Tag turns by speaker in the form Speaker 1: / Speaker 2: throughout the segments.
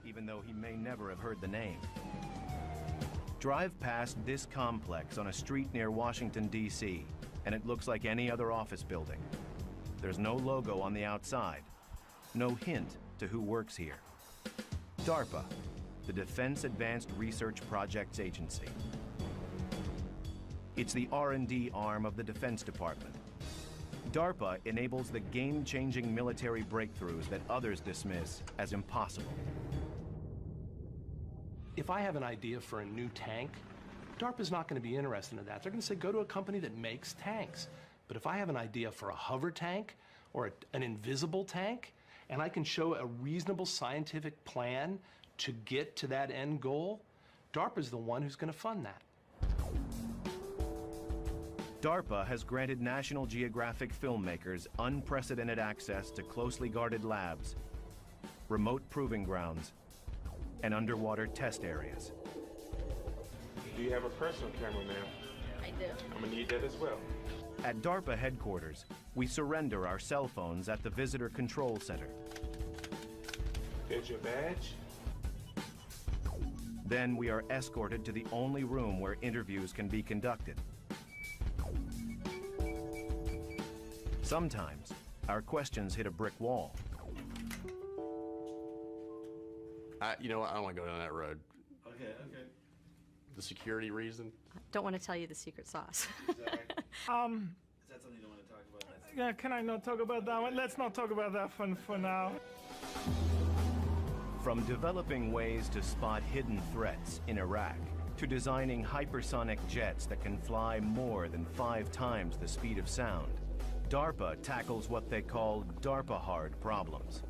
Speaker 1: even though he may never have heard the name. Drive past this complex on a street near Washington, D.C., and it looks like any other office building. There's no logo on the outside, no hint to who works here. DARPA, the Defense Advanced Research Projects Agency. It's the R&D arm of the Defense Department. DARPA enables the game-changing military breakthroughs that others dismiss as impossible.
Speaker 2: If I have an idea for a new tank, DARPA's not going to be interested in that. They're going to say, go to a company that makes tanks. But if I have an idea for a hover tank or an invisible tank, and I can show a reasonable scientific plan to get to that end goal, DARPA's the one who's going to fund that.
Speaker 1: DARPA has granted National Geographic filmmakers unprecedented access to closely guarded labs, remote proving grounds, and underwater test areas.
Speaker 3: Do you have a personal camera, ma'am?
Speaker 4: I do.
Speaker 3: I'm gonna need that as well.
Speaker 1: At DARPA headquarters, we surrender our cell phones at the Visitor Control Center.
Speaker 3: There's your badge.
Speaker 1: Then we are escorted to the only room where interviews can be conducted. Sometimes, our questions hit a brick wall.
Speaker 5: You know what, I don't want to go down that road.
Speaker 6: Okay.
Speaker 5: The security reason?
Speaker 4: Don't want to tell you the secret sauce.
Speaker 6: Is that something you don't want to talk about?
Speaker 7: Yeah, can I not talk about that one? Let's not talk about that for now.
Speaker 1: From developing ways to spot hidden threats in Iraq, to designing hypersonic jets that can fly more than 5 times the speed of sound, DARPA tackles what they call DARPA-hard problems.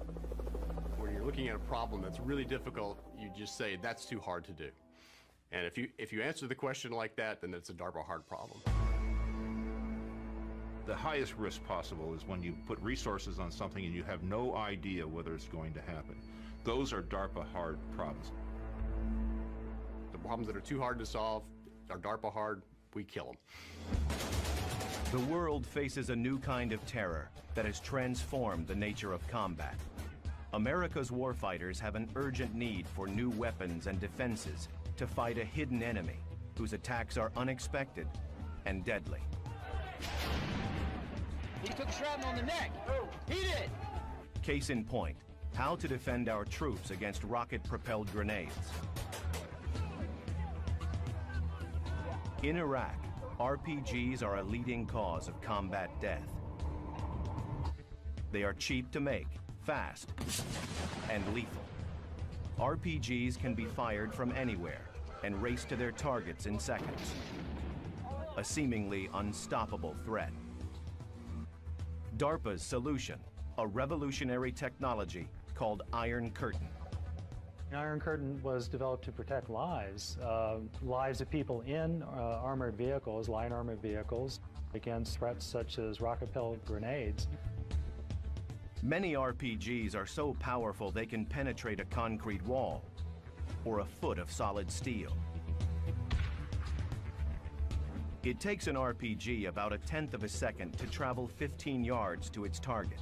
Speaker 5: When you're looking at a problem that's really difficult, you just say, that's too hard to do. And if you answer the question like that, then it's a DARPA hard problem.
Speaker 8: The highest risk possible is when you put resources on something and you have no idea whether it's going to happen. Those are DARPA hard problems.
Speaker 5: The problems that are too hard to solve are DARPA hard, we kill them.
Speaker 1: The world faces a new kind of terror that has transformed the nature of combat. America's warfighters have an urgent need for new weapons and defenses to fight a hidden enemy whose attacks are unexpected and deadly.
Speaker 9: He took shrapnel on the neck. Oh, he did.
Speaker 1: Case in point, how to defend our troops against rocket-propelled grenades. In Iraq, RPGs are a leading cause of combat death. They are cheap to make, fast, and lethal. RPGs can be fired from anywhere and race to their targets in seconds. A seemingly unstoppable threat. DARPA's solution, a revolutionary technology called Iron Curtain.
Speaker 10: Iron Curtain was developed to protect lives of people in armored vehicles, light armored vehicles, against threats such as rocket-propelled grenades.
Speaker 1: Many RPGs are so powerful they can penetrate a concrete wall or a foot of solid steel. It takes an RPG about 1/10 of a second to travel 15 yards to its target.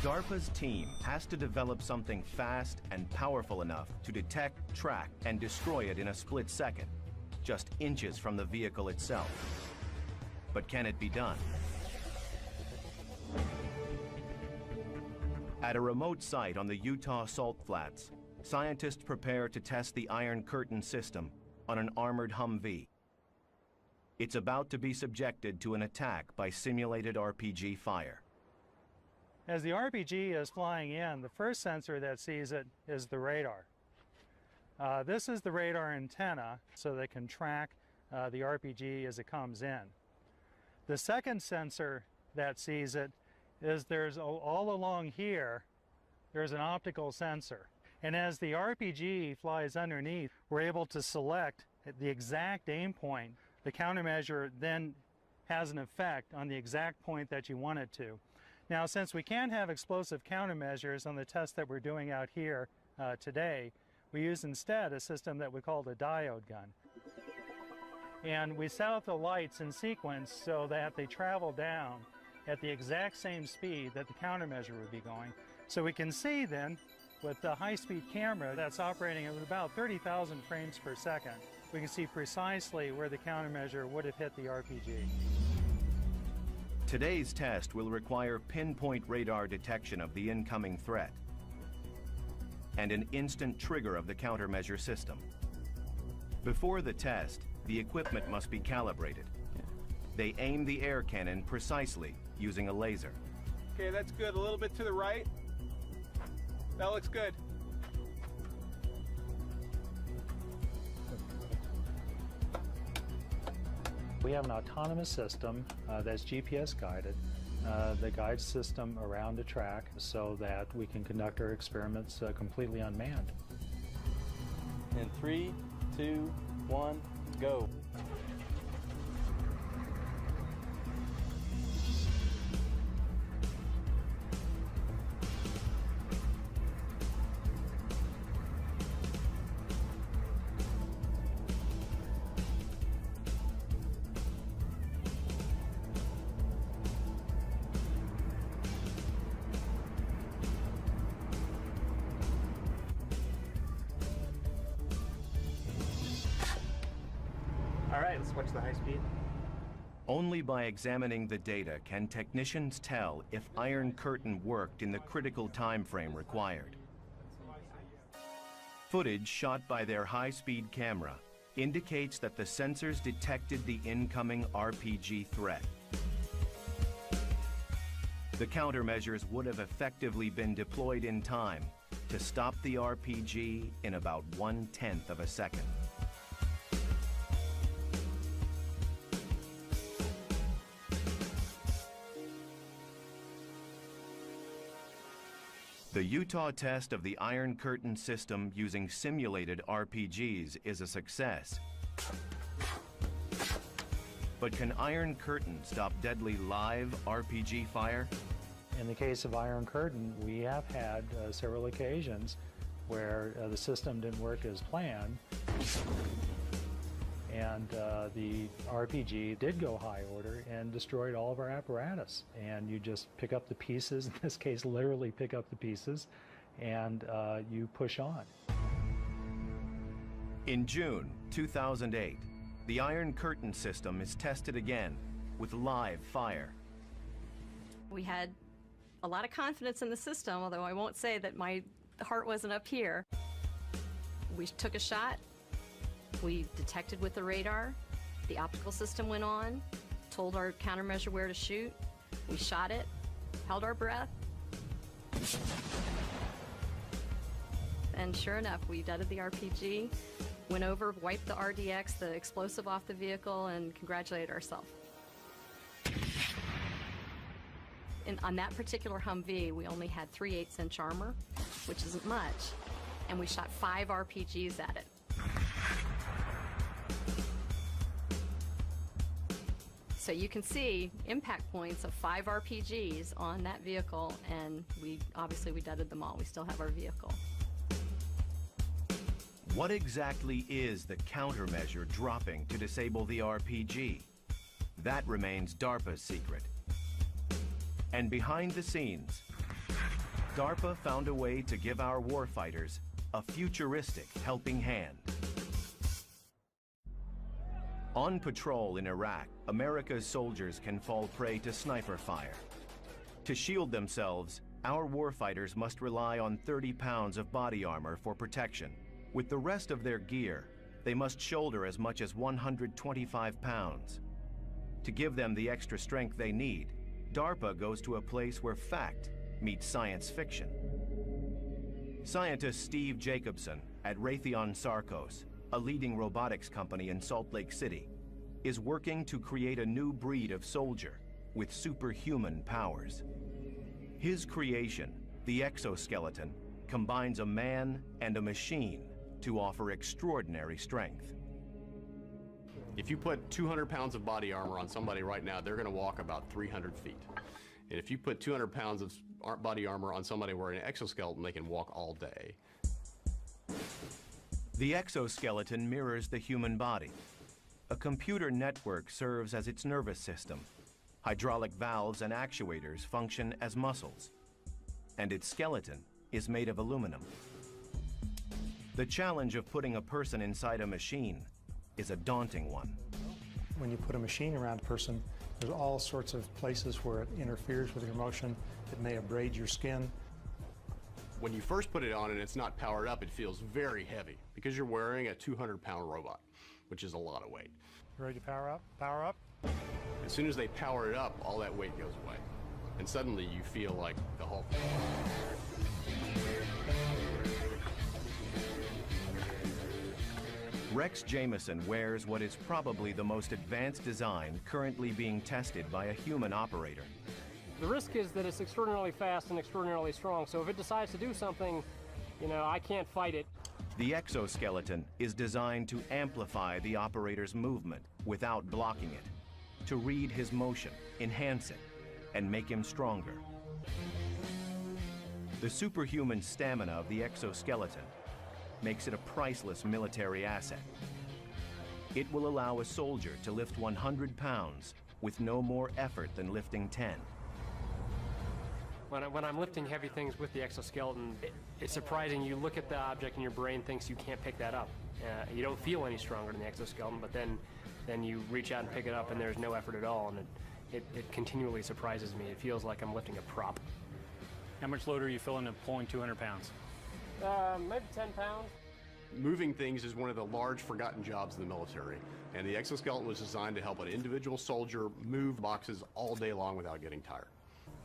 Speaker 1: DARPA's team has to develop something fast and powerful enough to detect, track, and destroy it in a split second, just inches from the vehicle itself. But can it be done? At a remote site on the Utah Salt Flats, scientists prepare to test the Iron Curtain system on an armored Humvee. It's about to be subjected to an attack by simulated RPG fire.
Speaker 10: As the RPG is flying in, the first sensor that sees it is the radar. This is the radar antenna, so they can track the RPG as it comes in. The second sensor that sees it is all along here, there's an optical sensor. And as the RPG flies underneath, we're able to select the exact aim point. The countermeasure then has an effect on the exact point that you want it to. Now, since we can't have explosive countermeasures on the test that we're doing out here today, we use instead a system that we call the diode gun. And we set up the lights in sequence so that they travel down at the exact same speed that the countermeasure would be going. So we can see then With the high-speed camera that's operating at about 30,000 frames per second, we can see precisely where the countermeasure would have hit the RPG.
Speaker 1: Today's test will require pinpoint radar detection of the incoming threat and an instant trigger of the countermeasure system. Before the test, the equipment must be calibrated. They aim the air cannon precisely using a laser.
Speaker 11: Okay, that's good. A little bit to the right. That looks good.
Speaker 10: We have an autonomous system that's GPS guided that guides the system around the track so that we can conduct our experiments completely unmanned.
Speaker 6: In 3, 2, 1, go.
Speaker 11: All right, let's watch the high speed.
Speaker 1: Only by examining the data can technicians tell if Iron Curtain worked in the critical time frame required. Footage shot by their high-speed camera indicates that the sensors detected the incoming RPG threat. The countermeasures would have effectively been deployed in time to stop the RPG in about 1/10 of a second. The Utah test of the Iron Curtain system using simulated RPGs is a success. But can Iron Curtain stop deadly live RPG fire?
Speaker 10: In the case of Iron Curtain, we have had several occasions where the system didn't work as planned, and the RPG did go high order and destroyed all of our apparatus. And you just pick up the pieces, in this case literally pick up the pieces, and you push on.
Speaker 1: In June 2008, the Iron Curtain system is tested again with live fire.
Speaker 4: We had a lot of confidence in the system, although I won't say that my heart wasn't up here. We took a shot. We detected with the radar. The optical system went on, told our countermeasure where to shoot. We shot it, held our breath. And sure enough, we deaded the RPG, went over, wiped the RDX, the explosive off the vehicle, and congratulated ourselves. On that particular Humvee, we only had 3/8" armor, which isn't much, and we shot 5 RPGs at it. So you can see impact points of 5 RPGs on that vehicle, and obviously we deaded them all. We still have our vehicle.
Speaker 1: What exactly is the countermeasure dropping to disable the RPG? That remains DARPA's secret. And behind the scenes, DARPA found a way to give our warfighters a futuristic helping hand. On patrol in Iraq, America's soldiers can fall prey to sniper fire. To shield themselves, our warfighters must rely on 30 pounds of body armor for protection. With the rest of their gear, they must shoulder as much as 125 pounds. To give them the extra strength they need, DARPA goes to a place where fact meets science fiction. Scientist Steve Jacobson at Raytheon Sarcos, a leading robotics company in Salt Lake City, is working to create a new breed of soldier with superhuman powers. His creation, the exoskeleton, combines a man and a machine to offer extraordinary strength.
Speaker 5: If you put 200 pounds of body armor on somebody right now, they're going to walk about 300 feet. And if you put 200 pounds of body armor on somebody wearing an exoskeleton, they can walk all day.
Speaker 1: The exoskeleton mirrors the human body. A computer network serves as its nervous system. Hydraulic valves and actuators function as muscles. And its skeleton is made of aluminum. The challenge of putting a person inside a machine is a daunting one.
Speaker 12: When you put a machine around a person, there's all sorts of places where it interferes with your motion. It may abrade your skin.
Speaker 5: When you first put it on and it's not powered up, it feels very heavy because you're wearing a 200-pound robot, which is a lot of weight.
Speaker 12: Ready to power up? Power up.
Speaker 5: As soon as they power it up, all that weight goes away. And suddenly you feel like the Hulk.
Speaker 1: Rex Jamison wears what is probably the most advanced design currently being tested by a human operator.
Speaker 13: The risk is that it's extraordinarily fast and extraordinarily strong, so if it decides to do something, I can't fight it.
Speaker 1: The exoskeleton is designed to amplify the operator's movement without blocking it, to read his motion, enhance it, and make him stronger. The superhuman stamina of the exoskeleton makes it a priceless military asset. It will allow a soldier to lift 100 pounds with no more effort than lifting 10.
Speaker 13: When I'm lifting heavy things with the exoskeleton, it's surprising. You look at the object and your brain thinks you can't pick that up. You don't feel any stronger than the exoskeleton, but then you reach out and pick it up and there's no effort at all, and it continually surprises me. It feels like I'm lifting a prop.
Speaker 6: How much load are you feeling in pulling 200 pounds?
Speaker 13: Maybe 10 pounds.
Speaker 5: Moving things is one of the large forgotten jobs in the military, and the exoskeleton was designed to help an individual soldier move boxes all day long without getting tired.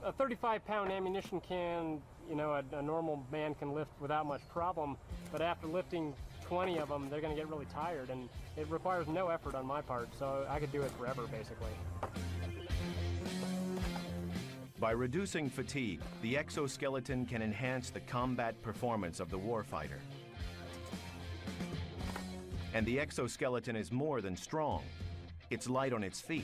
Speaker 13: A 35-pound ammunition can, a normal man can lift without much problem, but after lifting 20 of them, they're going to get really tired, and it requires no effort on my part, so I could do it forever, basically.
Speaker 1: By reducing fatigue, the exoskeleton can enhance the combat performance of the warfighter. And the exoskeleton is more than strong. It's light on its feet.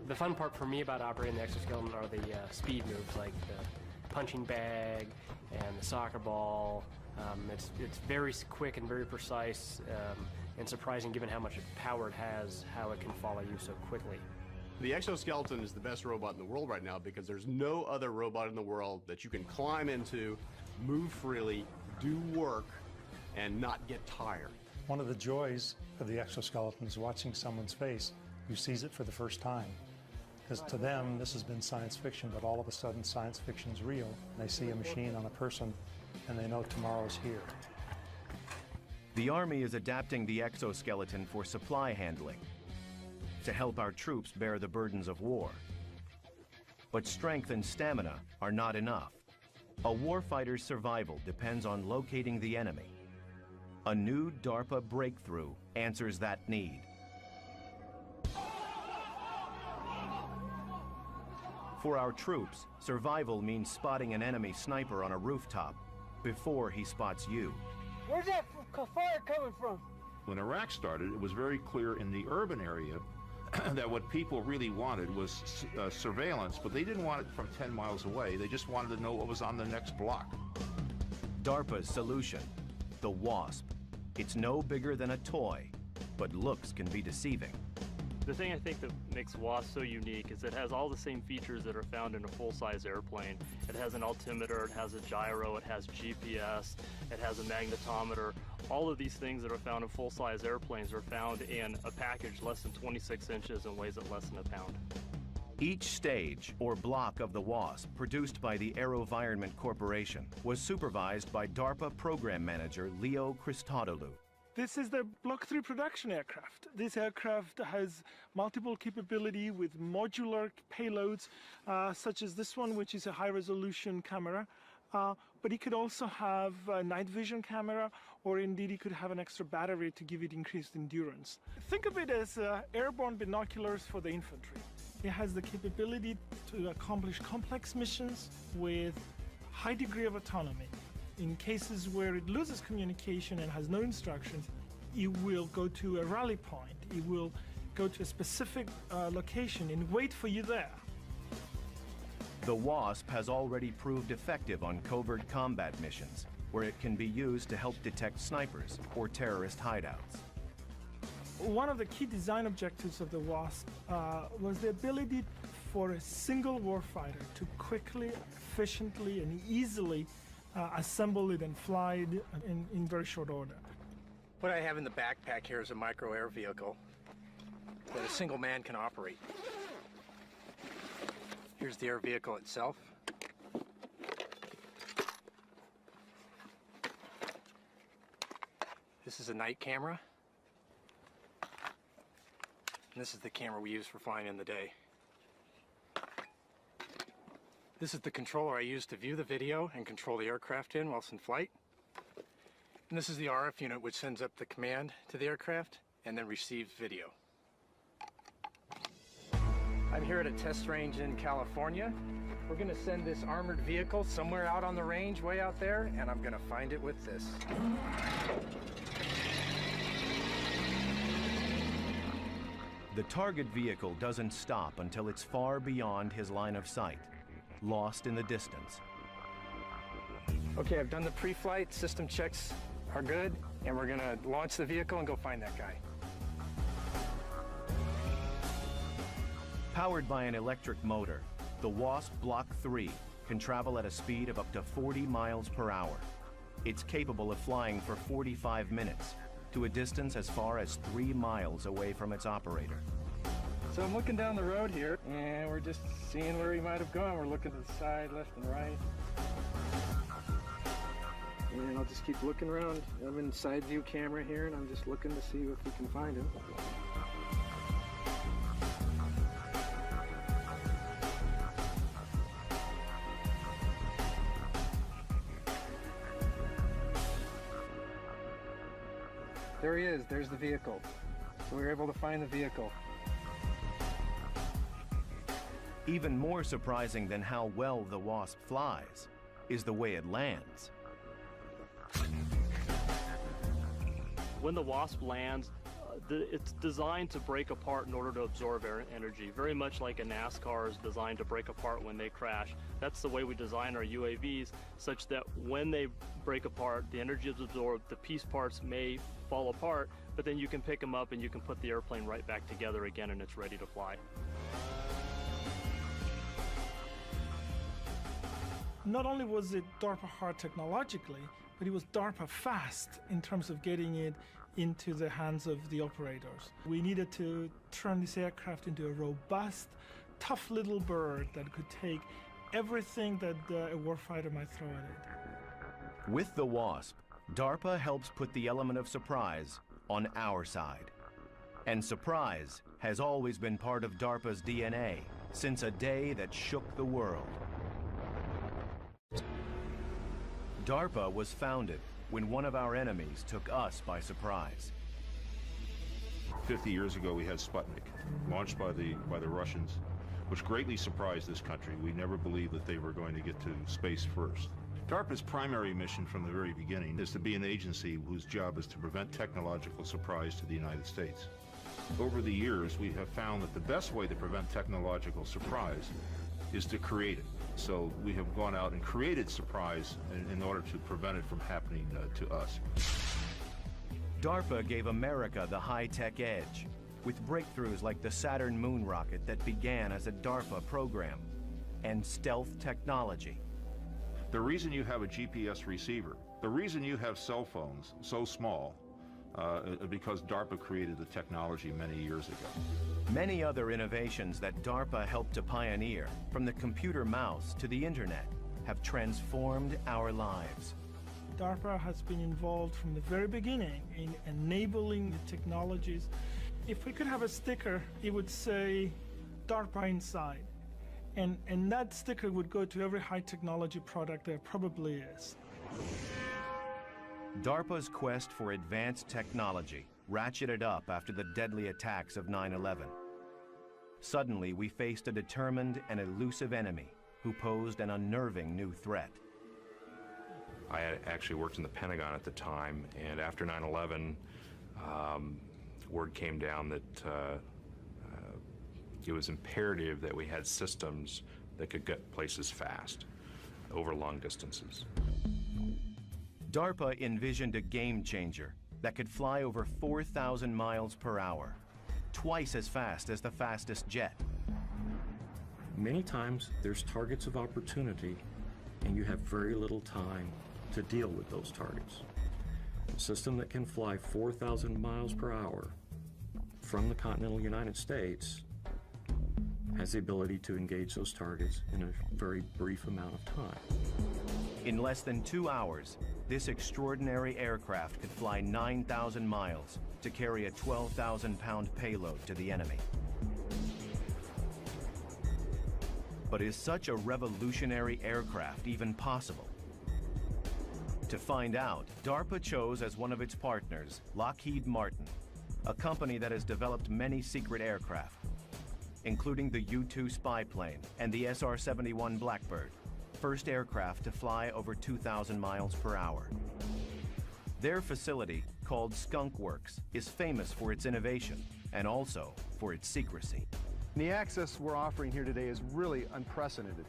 Speaker 13: The fun part for me about operating the exoskeleton are the speed moves, like the punching bag and the soccer ball. It's very quick and very precise, and surprising given how much power it has, how it can follow you so quickly.
Speaker 5: The exoskeleton is the best robot in the world right now because there's no other robot in the world that you can climb into, move freely, do work, and not get tired.
Speaker 12: One of the joys of the exoskeleton is watching someone's face who sees it for the first time. Because to them, this has been science fiction, but all of a sudden science fiction's real. They see a machine on a person, and they know tomorrow's here.
Speaker 1: The Army is adapting the exoskeleton for supply handling, to help our troops bear the burdens of war. But strength and stamina are not enough. A warfighter's survival depends on locating the enemy. A new DARPA breakthrough answers that need. For our troops, survival means spotting an enemy sniper on a rooftop before he spots you.
Speaker 9: Where's that fire coming from?
Speaker 8: When Iraq started, it was very clear in the urban area that what people really wanted was surveillance, but they didn't want it from 10 miles away. They just wanted to know what was on the next block.
Speaker 1: DARPA's solution, the WASP. It's no bigger than a toy, but looks can be deceiving.
Speaker 14: The thing I think that makes WASP so unique is it has all the same features that are found in a full-size airplane. It has an altimeter, it has a gyro, it has GPS, it has a magnetometer. All of these things that are found in full-size airplanes are found in a package less than 26 inches and weighs at less than a pound.
Speaker 1: Each stage or block of the WASP, produced by the AeroVironment Corporation, was supervised by DARPA Program Manager Leo Christodoulou.
Speaker 7: This is the Block 3 production aircraft. This aircraft has multiple capability with modular payloads, such as this one, which is a high-resolution camera. But it could also have a night vision camera, or indeed it could have an extra battery to give it increased endurance. Think of it as airborne binoculars for the infantry. It has the capability to accomplish complex missions with high degree of autonomy. In cases where it loses communication and has no instructions, it will go to a rally point. It will go to a specific location and wait for you there.
Speaker 1: The WASP has already proved effective on covert combat missions, where it can be used to help detect snipers or terrorist hideouts.
Speaker 7: One of the key design objectives of the WASP was the ability for a single warfighter to quickly, efficiently, and easily assemble it and fly it in very short order.
Speaker 15: What I have in the backpack here is a micro air vehicle that a single man can operate. Here's the air vehicle itself. This is a night camera. And this is the camera we use for flying in the day. This is the controller I use to view the video and control the aircraft in while it's in flight. And this is the RF unit which sends up the command to the aircraft and then receives video. I'm here at a test range in California. We're gonna send this armored vehicle somewhere out on the range, way out there, and I'm gonna find it with this.
Speaker 1: The target vehicle doesn't stop until it's far beyond his line of sight, lost in the distance.
Speaker 15: Okay, I've done the pre-flight, system checks are good, and we're gonna launch the vehicle and go find that guy.
Speaker 1: Powered by an electric motor, the Wasp Block 3 can travel at a speed of up to 40 miles per hour. It's capable of flying for 45 minutes to a distance as far as 3 miles away from its operator.
Speaker 15: So I'm looking down the road here, and we're just seeing where he might have gone. We're looking to the side, left and right. And I'll just keep looking around. I'm in side view camera here, and I'm just looking to see if we can find him. There he is, there's the vehicle. So we were able to find the vehicle.
Speaker 1: Even more surprising than how well the Wasp flies is the way it lands.
Speaker 14: When the Wasp lands, it's designed to break apart in order to absorb air energy, very much like a NASCAR is designed to break apart when they crash. That's the way we design our UAVs, such that when they break apart, the energy is absorbed, the piece parts may fall apart, but then you can pick them up and you can put the airplane right back together again and it's ready to fly.
Speaker 7: Not only was it DARPA hard technologically, but it was DARPA fast in terms of getting it into the hands of the operators. We needed to turn this aircraft into a robust, tough little bird that could take everything that a warfighter might throw at it.
Speaker 1: With the Wasp, DARPA helps put the element of surprise on our side. And surprise has always been part of DARPA's DNA since a day that shook the world. DARPA was founded when one of our enemies took us by surprise.
Speaker 8: 50 years ago, we had Sputnik, launched by the Russians, which greatly surprised this country. We never believed that they were going to get to space first. DARPA's primary mission from the very beginning is to be an agency whose job is to prevent technological surprise to the United States. Over the years, we have found that the best way to prevent technological surprise is to create it. So we have gone out and created surprise in order to prevent it from happening to us.
Speaker 1: DARPA gave America the high-tech edge, with breakthroughs like the Saturn moon rocket that began as a DARPA program, and stealth technology.
Speaker 8: The reason you have a GPS receiver, the reason you have cell phones so small, because DARPA created the technology many years ago.
Speaker 1: Many other innovations that DARPA helped to pioneer, from the computer mouse to the internet, have transformed our lives.
Speaker 7: DARPA has been involved from the very beginning in enabling the technologies. If we could have a sticker, it would say DARPA inside. And that sticker would go to every high technology product there probably is.
Speaker 1: DARPA's quest for advanced technology ratcheted up after the deadly attacks of 9/11. Suddenly, we faced a determined and elusive enemy who posed an unnerving new threat.
Speaker 16: I had actually worked in the Pentagon at the time, and after 9/11, word came down that it was imperative that we had systems that could get places fast, over long distances.
Speaker 1: DARPA envisioned a game changer that could fly over 4,000 miles per hour, twice as fast as the fastest jet.
Speaker 17: Many times there's targets of opportunity and you have very little time to deal with those targets. A system that can fly 4,000 miles per hour from the continental United States has the ability to engage those targets in a very brief amount of time.
Speaker 1: In less than 2 hours, this extraordinary aircraft could fly 9,000 miles to carry a 12,000-pound payload to the enemy. But is such a revolutionary aircraft even possible? To find out, DARPA chose as one of its partners Lockheed Martin, a company that has developed many secret aircraft, including the U-2 spy plane and the SR-71 Blackbird, first aircraft to fly over 2,000 miles per hour. Their facility, called Skunk Works, is famous for its innovation and also for its secrecy.
Speaker 18: The access we're offering here today is really unprecedented.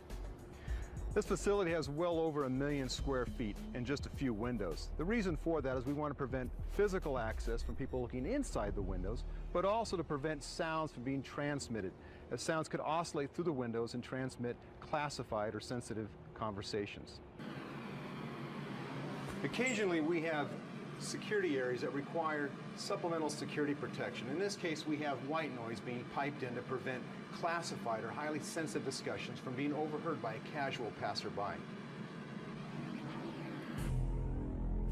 Speaker 18: This facility has well over 1 million square feet and just a few windows. The reason for that is we want to prevent physical access from people looking inside the windows, but also to prevent sounds from being transmitted, as sounds could oscillate through the windows and transmit classified or sensitive conversations. Occasionally we have security areas that require supplemental security protection. In this case, we have white noise being piped in to prevent classified or highly sensitive discussions from being overheard by a casual passerby.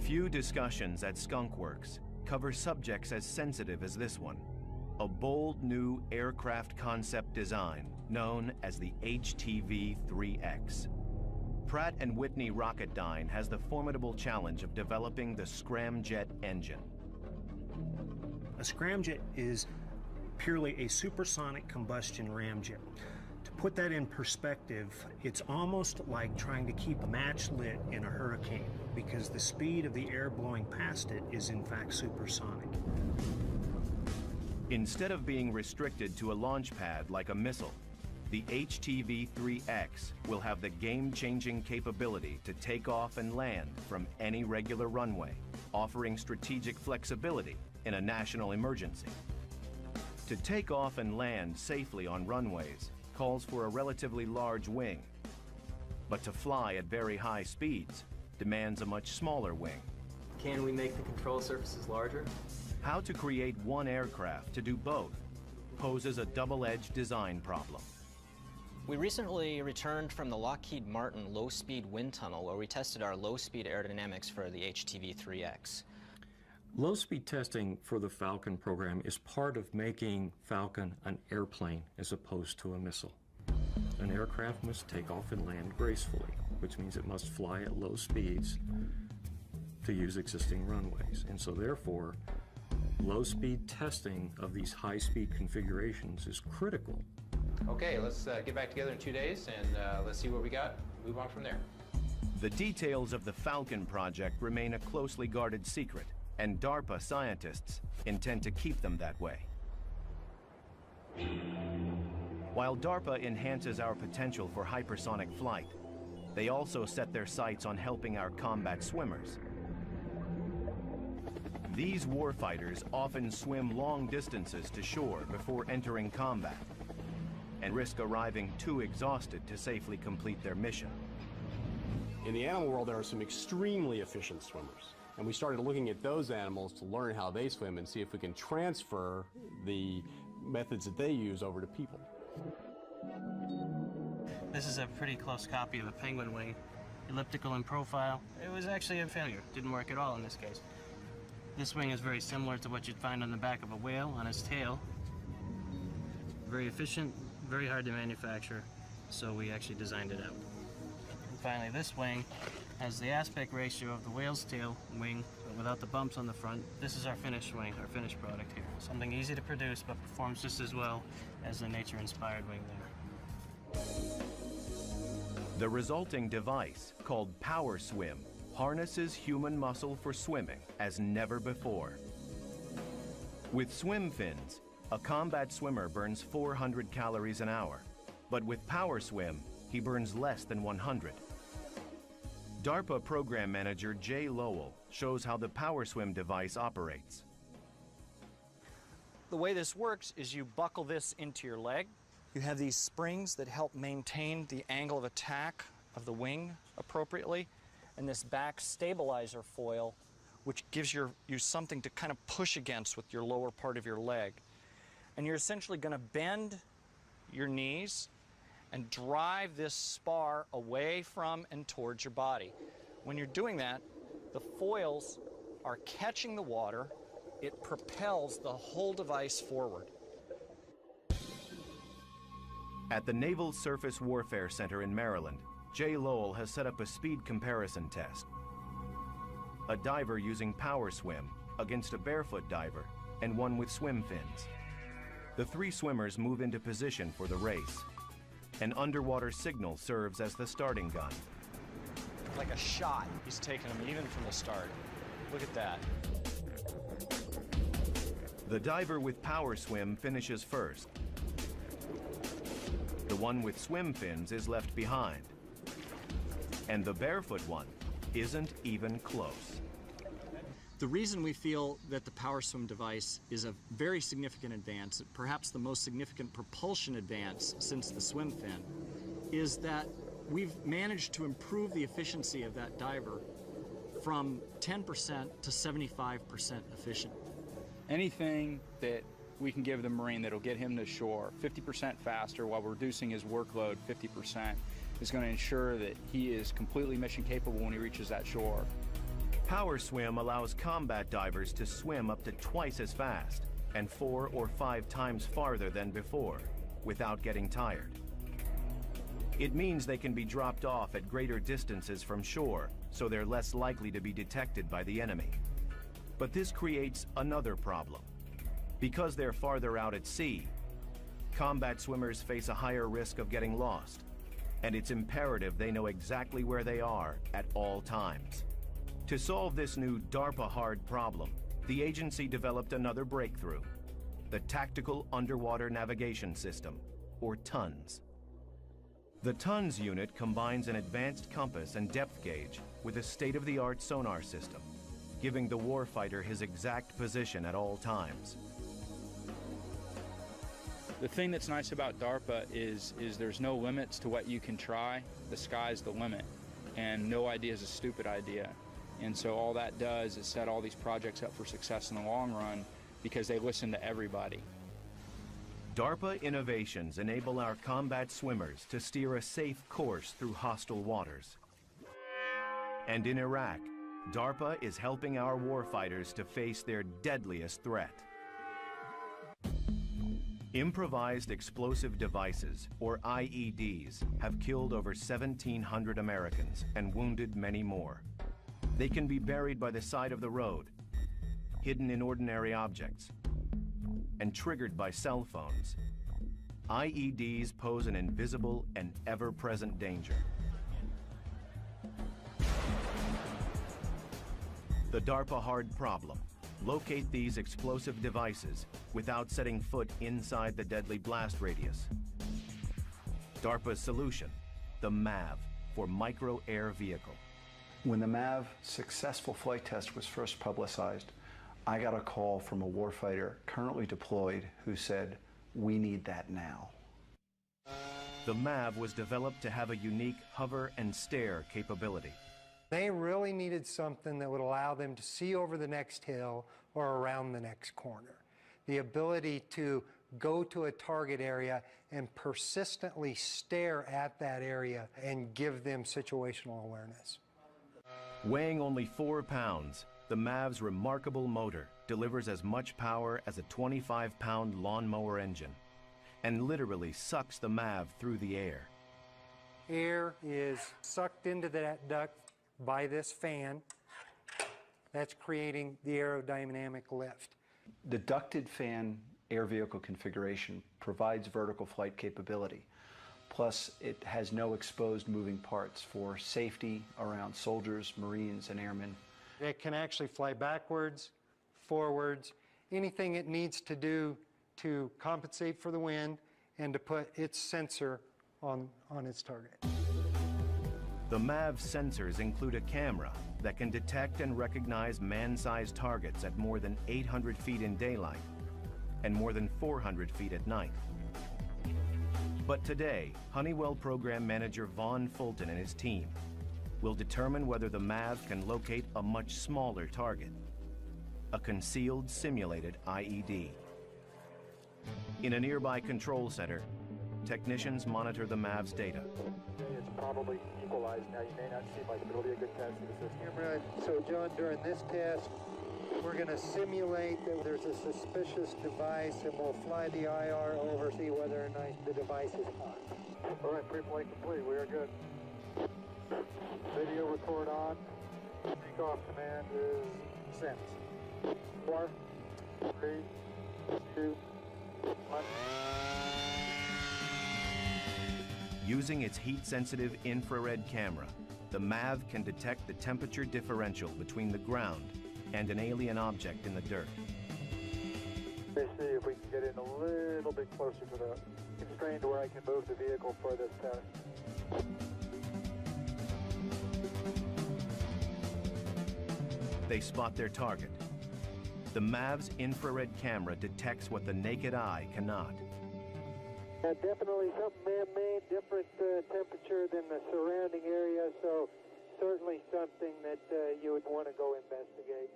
Speaker 1: Few discussions at Skunk Works cover subjects as sensitive as this one, a bold new aircraft concept design known as the HTV-3X. Pratt & Whitney Rocketdyne has the formidable challenge of developing the scramjet engine.
Speaker 19: A scramjet is purely a supersonic combustion ramjet. To put that in perspective, it's almost like trying to keep a match lit in a hurricane, because the speed of the air blowing past it is in fact supersonic.
Speaker 1: Instead of being restricted to a launch pad like a missile, the HTV-3X will have the game-changing capability to take off and land from any regular runway, offering strategic flexibility in a national emergency. To take off and land safely on runways calls for a relatively large wing, but to fly at very high speeds demands a much smaller wing.
Speaker 20: Can we make the control surfaces larger?
Speaker 1: How to create one aircraft to do both poses a double-edged design problem.
Speaker 21: We recently returned from the Lockheed Martin low-speed wind tunnel where we tested our low-speed aerodynamics for the HTV-3X.
Speaker 17: Low-speed testing for the Falcon program is part of making Falcon an airplane as opposed to a missile. An aircraft must take off and land gracefully, which means it must fly at low speeds to use existing runways. And so therefore, low-speed testing of these high-speed configurations is critical.
Speaker 22: Okay, let's get back together in 2 days and let's see what we got. Move on from there.
Speaker 1: The details of the Falcon project remain a closely guarded secret, and DARPA scientists intend to keep them that way. While DARPA enhances our potential for hypersonic flight, they also set their sights on helping our combat swimmers. These warfighters often swim long distances to shore before entering combat and risk arriving too exhausted to safely complete their mission.
Speaker 5: In the animal world, there are some extremely efficient swimmers. And we started looking at those animals to learn how they swim and see if we can transfer the methods that they use over to people.
Speaker 13: This is a pretty close copy of a penguin wing, elliptical in profile. It was actually a failure. Didn't work at all in this case. This wing is very similar to what you'd find on the back of a whale on its tail. Very efficient, very hard to manufacture, so we actually designed it out. And finally, this wing has the aspect ratio of the whale's tail wing, but without the bumps on the front. This is our finished wing, our finished product here. Something easy to produce, but performs just as well as the nature-inspired wing there.
Speaker 1: The resulting device, called Power Swim, harnesses human muscle for swimming as never before. With swim fins, a combat swimmer burns 400 calories an hour, but with Power Swim, he burns less than 100. DARPA program manager Jay Lowell shows how the Power Swim device operates.
Speaker 23: The way this works is you buckle this into your leg. You have these springs that help maintain the angle of attack of the wing appropriately. and this back stabilizer foil, which gives you something to kind of push against with your lower part of your leg. And you're essentially going to bend your knees and drive this spar away from and towards your body. When you're doing that, the foils are catching the water. It propels the whole device forward.
Speaker 1: At the Naval Surface Warfare Center in Maryland, Jay Lowell has set up a speed comparison test. A diver using power swim against a barefoot diver and one with swim fins. The three swimmers move into position for the race. An underwater signal serves as the starting gun.
Speaker 23: Like a shot, he's taking them even from the start. Look at that.
Speaker 1: The diver with power swim finishes first. The one with swim fins is left behind. And the barefoot one isn't even close.
Speaker 23: The reason we feel that the power swim device is a very significant advance, perhaps the most significant propulsion advance since the swim fin, is that we've managed to improve the efficiency of that diver from 10% to 75% efficient.
Speaker 2: Anything that we can give the Marine that'll get him to shore 50% faster while reducing his workload 50% is going to ensure that he is completely mission capable when he reaches that shore.
Speaker 1: Power swim allows combat divers to swim up to twice as fast and 4 or 5 times farther than before without getting tired. It means they can be dropped off at greater distances from shore, so they're less likely to be detected by the enemy. But this creates another problem. Because they're farther out at sea, combat swimmers face a higher risk of getting lost, and it's imperative they know exactly where they are at all times. To solve this new DARPA hard problem, the agency developed another breakthrough, the Tactical Underwater Navigation System, or TUNS. The TUNS unit combines an advanced compass and depth gauge with a state-of-the-art sonar system, giving the warfighter his exact position at all times.
Speaker 2: The thing that's nice about DARPA is there's no limits to what you can try. The sky's the limit, and no idea is a stupid idea. And so all that does is set all these projects up for success in the long run because they listen to everybody.
Speaker 1: DARPA innovations enable our combat swimmers to steer a safe course through hostile waters. And in Iraq, DARPA is helping our warfighters to face their deadliest threat. Improvised explosive devices, or IEDs, have killed over 1,700 Americans and wounded many more. They can be buried by the side of the road, hidden in ordinary objects, and triggered by cell phones. IEDs pose an invisible and ever-present danger. The DARPA hard problem: locate these explosive devices without setting foot inside the deadly blast radius. DARPA's solution: the MAV, for Micro Air Vehicle.
Speaker 3: When the MAV successful flight test was first publicized, I got a call from a warfighter currently deployed who said, "We need that now."
Speaker 1: The MAV was developed to have a unique hover and stare capability.
Speaker 9: They really needed something that would allow them to see over the next hill or around the next corner. The ability to go to a target area and persistently stare at that area and give them situational awareness.
Speaker 1: Weighing only 4 pounds, the MAV's remarkable motor delivers as much power as a 25-pound lawnmower engine and literally sucks the MAV through the air.
Speaker 9: Air is sucked into that duct by this fan. That's creating the aerodynamic lift.
Speaker 3: The ducted fan air vehicle configuration provides vertical flight capability. Plus, it has no exposed moving parts for safety around soldiers, Marines, and airmen.
Speaker 9: It can actually fly backwards, forwards, anything it needs to do to compensate for the wind and to put its sensor on its target.
Speaker 1: The MAV sensors include a camera that can detect and recognize man-sized targets at more than 800 feet in daylight and more than 400 feet at night. But today, Honeywell Program Manager Vaughn Fulton and his team will determine whether the MAV can locate a much smaller target, a concealed simulated IED. In a nearby control center, technicians monitor the MAV's data.
Speaker 4: It's probably equalized now. You may not see much, but it'll be a good test of the system.
Speaker 9: Right. So, John, during this test, we're going to simulate that there's a suspicious device, and we'll fly the IR over, see whether or not the device is on.
Speaker 4: All right, pre-flight complete. We are good. Video record on. Takeoff command is sent. 4, 3, 2, 1.
Speaker 1: Using its heat-sensitive infrared camera, the MAV can detect the temperature differential between the ground and an alien object in the dirt.
Speaker 4: Let's see if we can get in a little bit closer to the constraint to where I can move the vehicle for this test.
Speaker 1: They spot their target. The MAV's infrared camera detects what the naked eye cannot.
Speaker 9: Definitely something man-made, different temperature than the surrounding area, so certainly something that you would want to go investigate.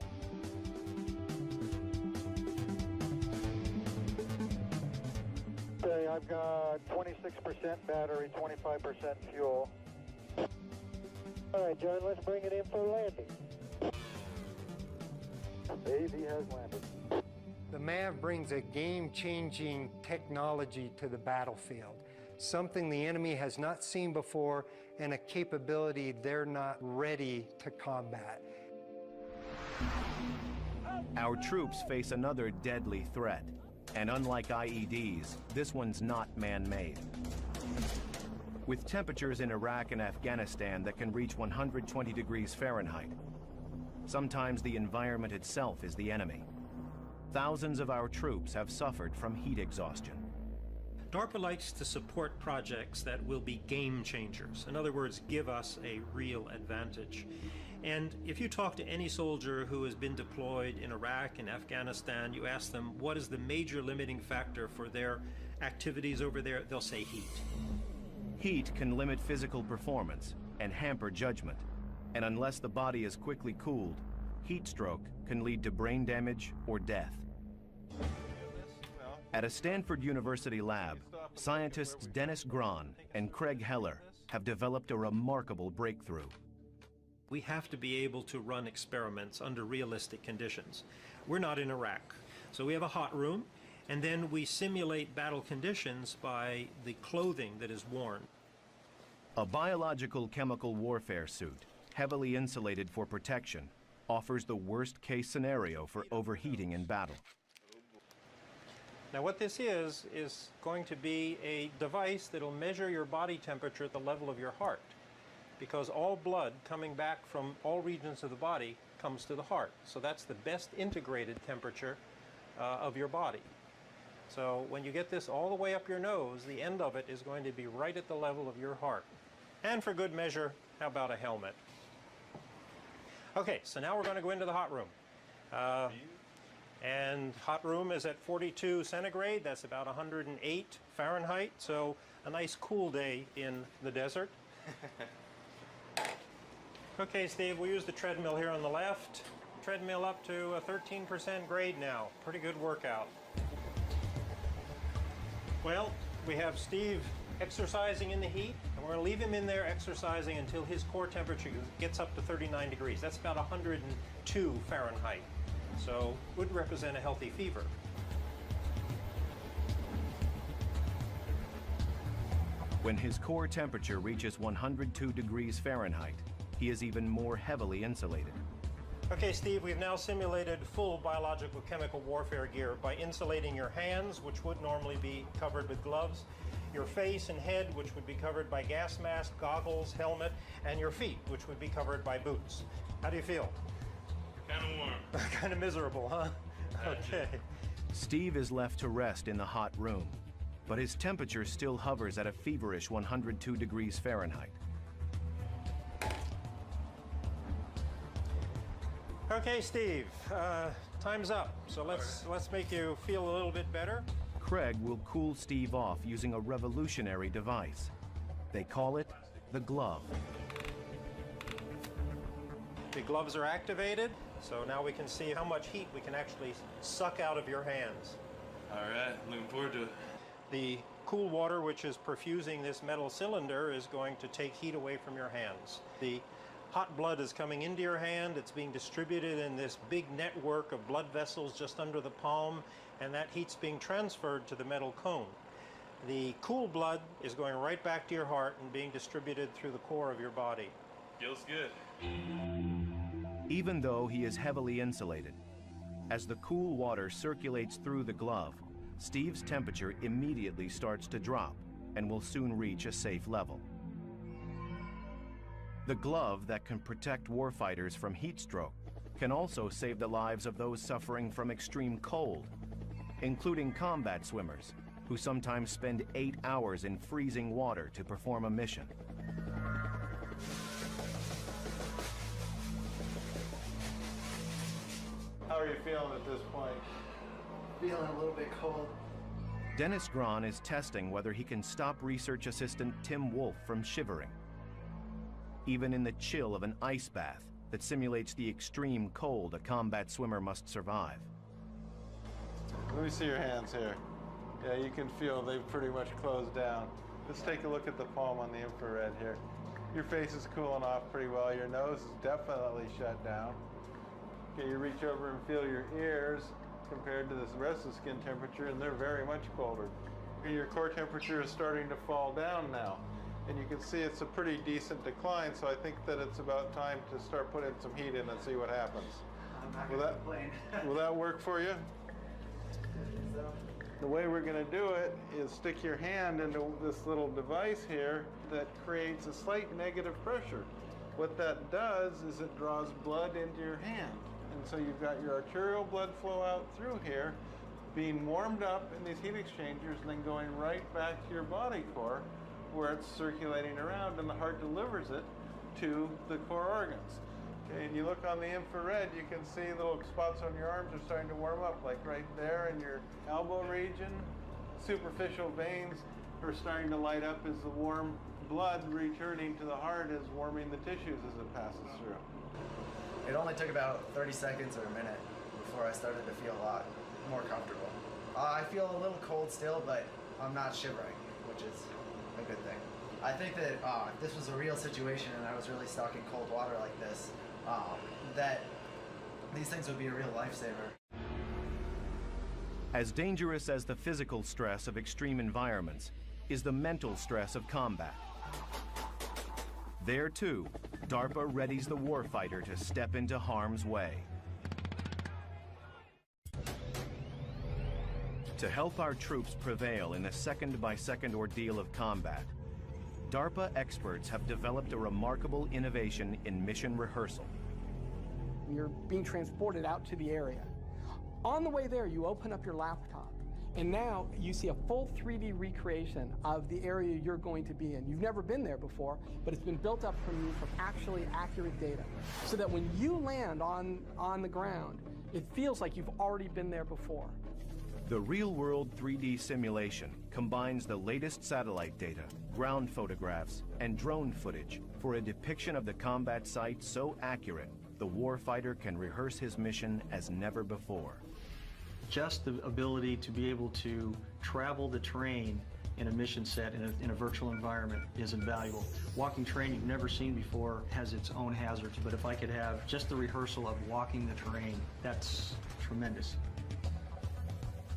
Speaker 4: Okay, I've got 26% battery, 25% fuel.
Speaker 9: All right, John, let's bring it in for landing.
Speaker 4: AV has landed.
Speaker 9: The MAV brings a game-changing technology to the battlefield, something the enemy has not seen before and a capability they're not ready to combat.
Speaker 1: Our troops face another deadly threat, and unlike IEDs, this one's not man-made. With temperatures in Iraq and Afghanistan that can reach 120 degrees Fahrenheit, sometimes the environment itself is the enemy. Thousands of our troops have suffered from heat exhaustion.
Speaker 10: DARPA likes to support projects that will be game changers. In other words, give us a real advantage. And if you talk to any soldier who has been deployed in Iraq and Afghanistan, you ask them what is the major limiting factor for their activities over there, they'll say heat.
Speaker 1: Heat can limit physical performance and hamper judgment. And unless the body is quickly cooled, heat stroke can lead to brain damage or death. At a Stanford University lab, scientists Dennis Grahn and Craig Heller have developed a remarkable breakthrough.
Speaker 10: We have to be able to run experiments under realistic conditions. We're not in Iraq, so we have a hot room, and then we simulate battle conditions by the clothing that is worn.
Speaker 1: A biological chemical warfare suit, heavily insulated for protection, offers the worst-case scenario for overheating in battle.
Speaker 10: Now what this is going to be a device that will measure your body temperature at the level of your heart, because all blood coming back from all regions of the body comes to the heart. So that's the best integrated temperature of your body. So when you get this all the way up your nose, the end of it is going to be right at the level of your heart. And for good measure, how about a helmet? Okay, so now we're going to go into the hot room. And hot room is at 42 centigrade, that's about 108 Fahrenheit, so a nice cool day in the desert. Okay, Steve, we'll use the treadmill here on the left. Treadmill up to a 13% grade now. Pretty good workout. Well, we have Steve exercising in the heat, and we're going to leave him in there exercising until his core temperature gets up to 39 degrees. That's about 102 Fahrenheit. So would represent a healthy fever.
Speaker 1: When his core temperature reaches 102 degrees Fahrenheit, he is even more heavily insulated.
Speaker 10: Okay, Steve, we've now simulated full biological chemical warfare gear by insulating your hands, which would normally be covered with gloves, your face and head, which would be covered by gas mask, goggles, helmet, and your feet, which would be covered by boots. How do you feel?
Speaker 11: Kind of warm.
Speaker 10: Kind of miserable, huh? Okay.
Speaker 1: Steve is left to rest in the hot room, but his temperature still hovers at a feverish 102 degrees Fahrenheit.
Speaker 10: Okay, Steve, time's up. So let's make you feel a little bit better.
Speaker 1: Craig will cool Steve off using a revolutionary device. They call it the glove.
Speaker 10: The gloves are activated, so now we can see how much heat we can actually suck out of your hands.
Speaker 11: All right, looking forward to it.
Speaker 10: The cool water, which is perfusing this metal cylinder, is going to take heat away from your hands. The hot blood is coming into your hand. It's being distributed in this big network of blood vessels just under the palm, and that heat's being transferred to the metal cone. The cool blood is going right back to your heart and being distributed through the core of your body.
Speaker 11: Feels good.
Speaker 1: Even though he is heavily insulated, as the cool water circulates through the glove, Steve's temperature immediately starts to drop and will soon reach a safe level. The glove that can protect warfighters from heat stroke can also save the lives of those suffering from extreme cold, including combat swimmers, who sometimes spend 8 hours in freezing water to perform a mission.
Speaker 6: How are you feeling at this point?
Speaker 12: Feeling a little bit cold.
Speaker 1: Dennis Grahn is testing whether he can stop research assistant Tim Wolf from shivering, even in the chill of an ice bath that simulates the extreme cold a combat swimmer must survive.
Speaker 6: Let me see your hands here. Yeah, you can feel they've pretty much closed down. Let's take a look at the palm on the infrared here. Your face is cooling off pretty well. Your nose is definitely shut down. Okay, you reach over and feel your ears compared to the rest of the skin temperature, and they're very much colder. Your core temperature is starting to fall down now, and you can see it's a pretty decent decline, so I think that it's about time to start putting some heat in and see what happens. Will that work for you? The way we're going to do it is stick your hand into this little device here that creates a slight negative pressure. What that does is it draws blood into your hand. And so you've got your arterial blood flow out through here, being warmed up in these heat exchangers, and then going right back to your body core where it's circulating around, and the heart delivers it to the core organs. Okay, and you look on the infrared, you can see little spots on your arms are starting to warm up, like right there in your elbow region. Superficial veins are starting to light up as the warm blood returning to the heart is warming the tissues as it passes through.
Speaker 12: It only took about 30 seconds or a minute before I started to feel a lot more comfortable. I feel a little cold still, but I'm not shivering, which is a good thing. I think that if this was a real situation and I was really stuck in cold water like this, that these things would be a real lifesaver.
Speaker 1: As dangerous as the physical stress of extreme environments is the mental stress of combat. There too, DARPA readies the warfighter to step into harm's way. To help our troops prevail in the second-by-second ordeal of combat, DARPA experts have developed a remarkable innovation in mission rehearsal.
Speaker 15: You're being transported out to the area. On the way there, you open up your laptop, and now you see a full 3D recreation of the area you're going to be in. You've never been there before, but it's been built up from you from actually accurate data, so that when you land on the ground, it feels like you've already been there before.
Speaker 1: The real-world 3D simulation combines the latest satellite data, ground photographs, and drone footage for a depiction of the combat site so accurate the warfighter can rehearse his mission as never before.
Speaker 24: Just the ability to be able to travel the terrain in a mission set in a virtual environment is invaluable. Walking terrain you've never seen before has its own hazards, but if I could have just the rehearsal of walking the terrain, that's tremendous.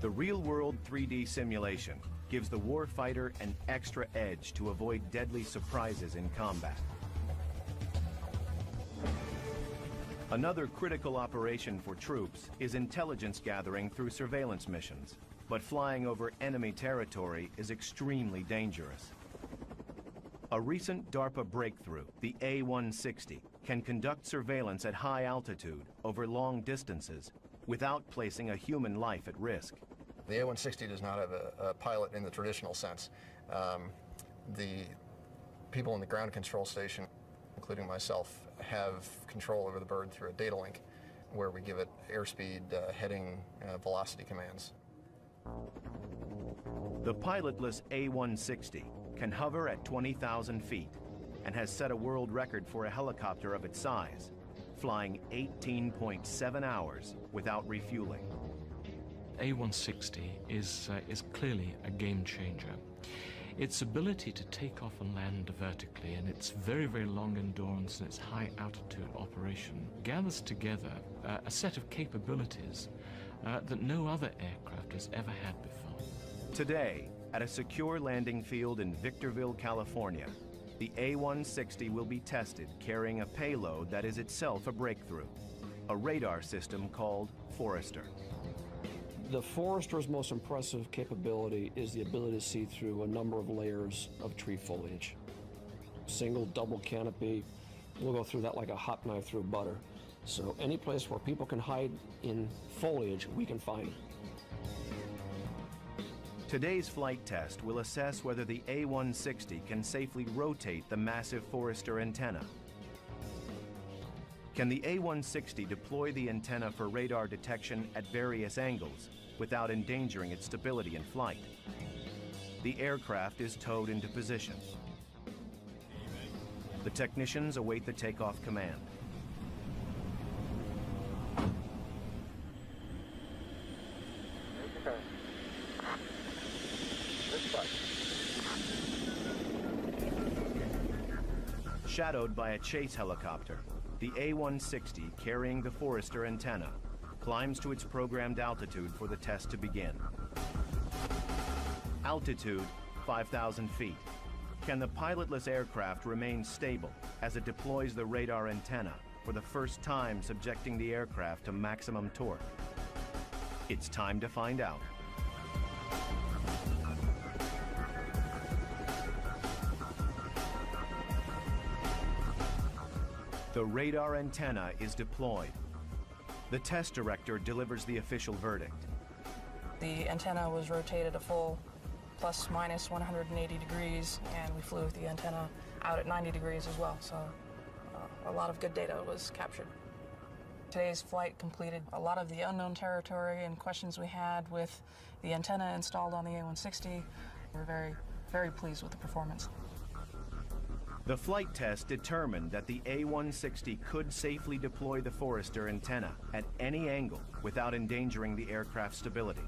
Speaker 1: The real-world 3D simulation gives the warfighter an extra edge to avoid deadly surprises in combat. Another critical operation for troops is intelligence gathering through surveillance missions, but flying over enemy territory is extremely dangerous. A recent DARPA breakthrough, the A-160, can conduct surveillance at high altitude over long distances without placing a human life at risk.
Speaker 25: The A-160 does not have a pilot in the traditional sense. The people in the ground control station, including myself, have control over the bird through a data link where we give it airspeed, heading, velocity commands.
Speaker 1: The pilotless A-160 can hover at 20,000 feet and has set a world record for a helicopter of its size, flying 18.7 hours without refueling.
Speaker 7: A160 is clearly a game changer. Its ability to take off and land vertically and its very, very long endurance and its high altitude operation gathers together a set of capabilities that no other aircraft has ever had before.
Speaker 1: Today, at a secure landing field in Victorville, California, the A160 will be tested carrying a payload that is itself a breakthrough, a radar system called Forester.
Speaker 8: The Forester's most impressive capability is the ability to see through a number of layers of tree foliage. Single, double canopy, we'll go through that like a hot knife through butter. So any place where people can hide in foliage, we can find it.
Speaker 1: Today's flight test will assess whether the A160 can safely rotate the massive Forester antenna. Can the A160 deploy the antenna for radar detection at various angles without endangering its stability in flight? The aircraft is towed into position. The technicians await the takeoff command. Shadowed by a chase helicopter, the A160, carrying the Forester antenna, climbs to its programmed altitude for the test to begin. Altitude, 5,000 feet. Can the pilotless aircraft remain stable as it deploys the radar antenna, for the first time subjecting the aircraft to maximum torque? It's time to find out. The radar antenna is deployed. The test director delivers the official verdict.
Speaker 14: The antenna was rotated a full plus minus 180 degrees, and we flew with the antenna out at 90 degrees as well, so a lot of good data was captured. Today's flight completed a lot of the unknown territory and questions we had with the antenna installed on the A160. We're very, very pleased with the performance.
Speaker 1: The flight test determined that the A160 could safely deploy the Forester antenna at any angle without endangering the aircraft's stability.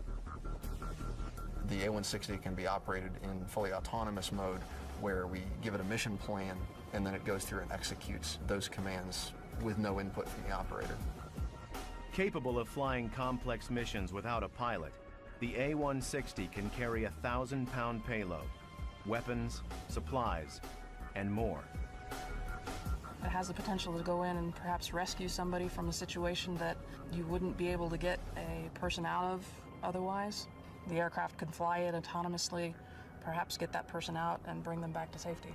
Speaker 25: The A160 can be operated in fully autonomous mode, where we give it a mission plan and then it goes through and executes those commands with no input from the operator.
Speaker 1: Capable of flying complex missions without a pilot, the A160 can carry a 1,000-pound payload, weapons, supplies, and more.
Speaker 14: It has the potential to go in and perhaps rescue somebody from a situation that you wouldn't be able to get a person out of otherwise. The aircraft could fly it autonomously, perhaps get that person out and bring them back to safety.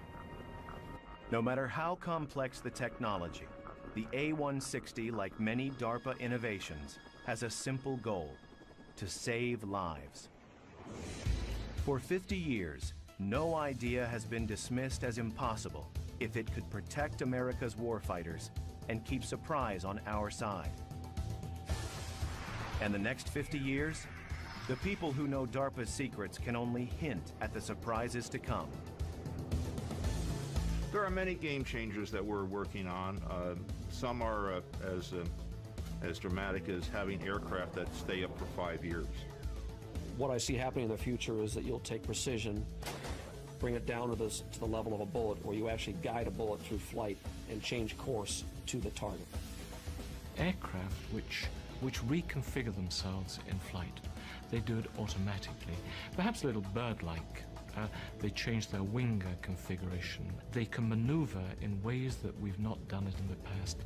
Speaker 1: No matter how complex the technology, the A160, like many DARPA innovations, has a simple goal: to save lives. For 50 years, no idea has been dismissed as impossible if it could protect America's warfighters and keep surprise on our side. And the next 50 years, the people who know DARPA's secrets can only hint at the surprises to come.
Speaker 16: There are many game changers that we're working on. Some are as dramatic as having aircraft that stay up for 5 years.
Speaker 8: What I see happening in the future is that you'll take precision, bring it down to the level of a bullet, where you actually guide a bullet through flight and change course to the target.
Speaker 7: Aircraft which reconfigure themselves in flight. They do it automatically, perhaps a little bird-like. They change their wing configuration. They can maneuver in ways that we've not done it in the past.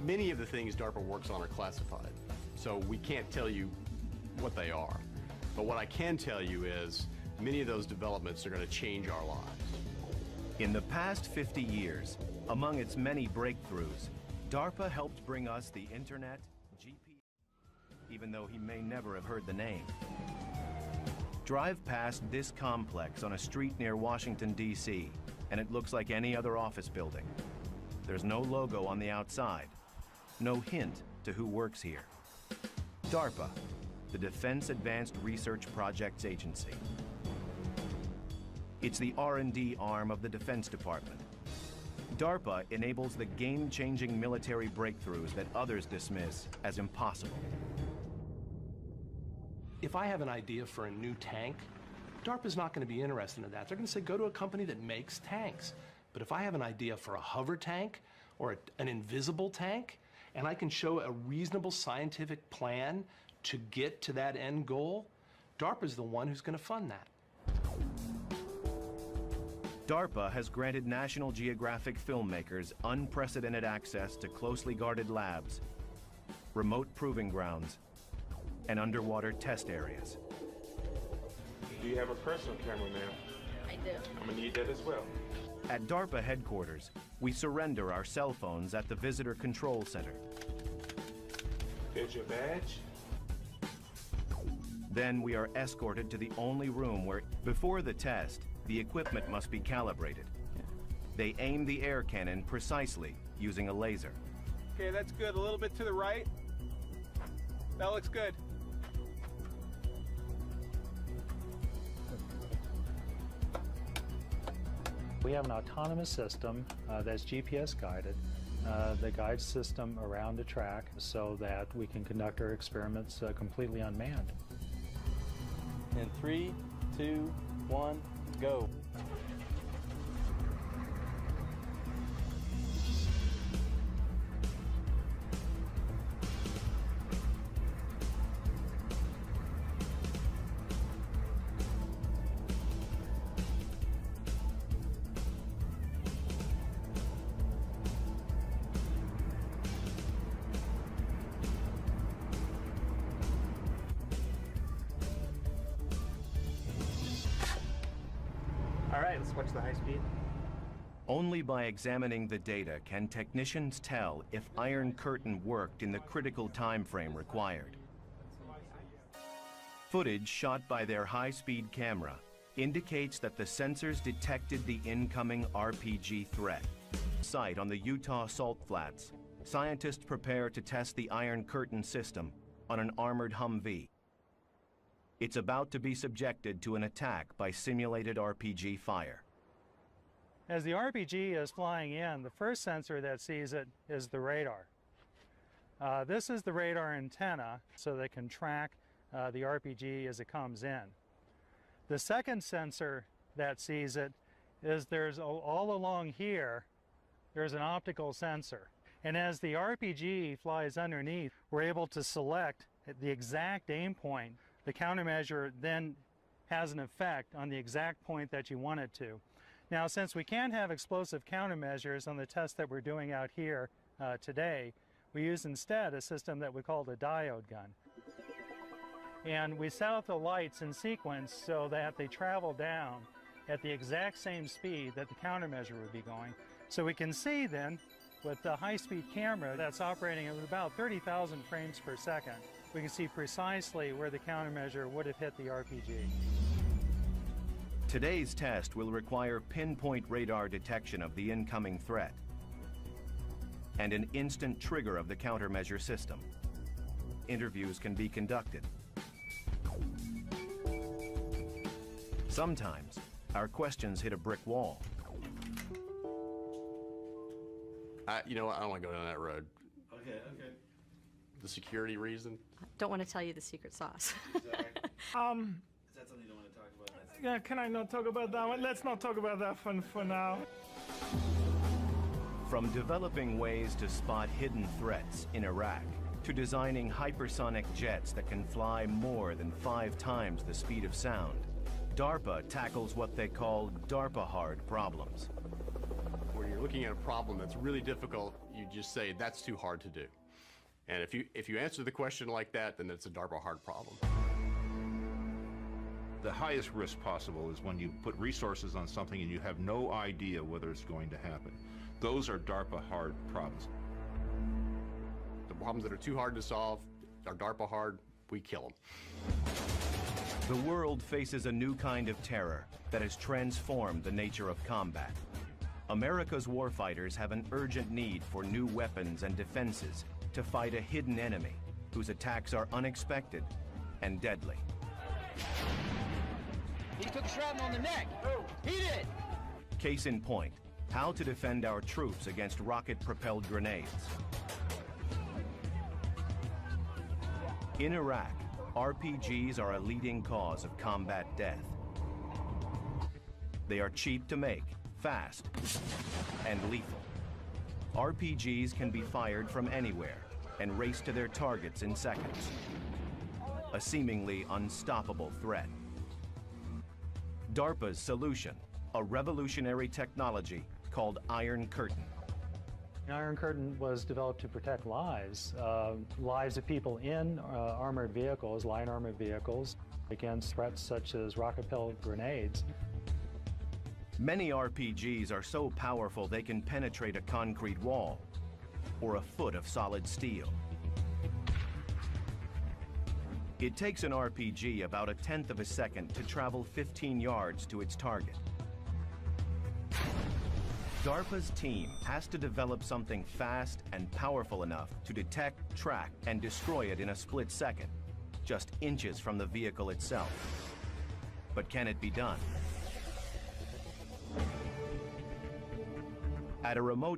Speaker 5: Many of the things DARPA works on are classified, so we can't tell you what they are. But what I can tell you is many of those developments are going to change our lives.
Speaker 1: In the past 50 years, among its many breakthroughs, DARPA helped bring us the internet, GPS, even though he may never have heard the name. Drive past this complex on a street near Washington, D.C., and it looks like any other office building. There's no logo on the outside, no hint to who works here. DARPA, the Defense Advanced Research Projects Agency. It's the R&D arm of the Defense Department. DARPA enables the game-changing military breakthroughs that others dismiss as impossible.
Speaker 17: If I have an idea for a new tank, DARPA's not going to be interested in that. They're going to say, go to a company that makes tanks. But if I have an idea for a hover tank or an invisible tank, and I can show a reasonable scientific plan to get to that end goal, DARPA's the one who's going to fund that.
Speaker 1: DARPA has granted National Geographic filmmakers unprecedented access to closely guarded labs, remote proving grounds, and underwater test areas.
Speaker 18: Do you have a personal camera, ma'am?
Speaker 19: I do.
Speaker 18: I'm gonna need that as well.
Speaker 1: At DARPA headquarters, we surrender our cell phones at the Visitor Control Center.
Speaker 18: There's your badge.
Speaker 1: Then we are escorted to the only room where, before the test, the equipment must be calibrated. They aim the air cannon precisely using a laser.
Speaker 20: Okay, that's good. A little bit to the right. That looks good.
Speaker 21: We have an autonomous system that's GPS guided that guides the system around the track so that we can conduct our experiments completely unmanned.
Speaker 20: In 3, 2, 1, go. All right, let's watch the high speed.
Speaker 1: Only by examining the data can technicians tell if Iron Curtain worked in the critical time frame required. Footage shot by their high-speed camera indicates that the sensors detected the incoming RPG threat. Site on the Utah Salt Flats, scientists prepare to test the Iron Curtain system on an armored Humvee. It's about to be subjected to an attack by simulated RPG fire.
Speaker 21: As the RPG is flying in, the first sensor that sees it is the radar. This is the radar antenna, so they can track the RPG as it comes in. The second sensor that sees it is all along here, there's an optical sensor. And as the RPG flies underneath, we're able to select the exact aim point. The countermeasure then has an effect on the exact point that you want it to. Now, since we can't have explosive countermeasures on the test that we're doing out here today, we use instead a system that we call the diode gun. And we set up the lights in sequence so that they travel down at the exact same speed that the countermeasure would be going. So we can see then, with the high-speed camera that's operating at about 30,000 frames per second, we can see precisely where the countermeasure would have hit the RPG.
Speaker 1: Today's test will require pinpoint radar detection of the incoming threat and an instant trigger of the countermeasure system. Interviews can be conducted. Sometimes, our questions hit a brick wall.
Speaker 5: You know what? I don't want to go down that road.
Speaker 11: Okay.
Speaker 5: The security reason?
Speaker 19: Don't want to tell you the secret sauce.
Speaker 11: Is that something you don't want to talk about?
Speaker 20: Yeah, can I not talk about that one? Let's not talk about that one for now.
Speaker 1: From developing ways to spot hidden threats in Iraq to designing hypersonic jets that can fly more than 5 times the speed of sound, DARPA tackles what they call DARPA hard problems.
Speaker 5: When you're looking at a problem that's really difficult, you just say, that's too hard to do. And if you answer the question like that, then it's a DARPA hard problem.
Speaker 16: The highest risk possible is when you put resources on something and you have no idea whether it's going to happen. Those are DARPA hard problems.
Speaker 5: The problems that are too hard to solve are DARPA hard, we kill them.
Speaker 1: The world faces a new kind of terror that has transformed the nature of combat. America's warfighters have an urgent need for new weapons and defenses to fight a hidden enemy whose attacks are unexpected and deadly.
Speaker 26: He took shrapnel on the neck. He did.
Speaker 1: Case in point, How to defend our troops against rocket-propelled grenades. In Iraq, RPGs are a leading cause of combat death. They are cheap to make, fast, and lethal. RPGs can be fired from anywhere and race to their targets in seconds. A seemingly unstoppable threat. DARPA's solution, a revolutionary technology called Iron Curtain.
Speaker 21: Iron Curtain was developed to protect lives of people in armored vehicles, line armored vehicles, against threats such as rocket-propelled grenades.
Speaker 1: Many RPGs are so powerful they can penetrate a concrete wall or a foot of solid steel. It takes an RPG about 1/10 of a second to travel 15 yards to its target. DARPA's team has to develop something fast and powerful enough to detect, track, and destroy it in a split second, just inches from the vehicle itself. But can it be done? At a remote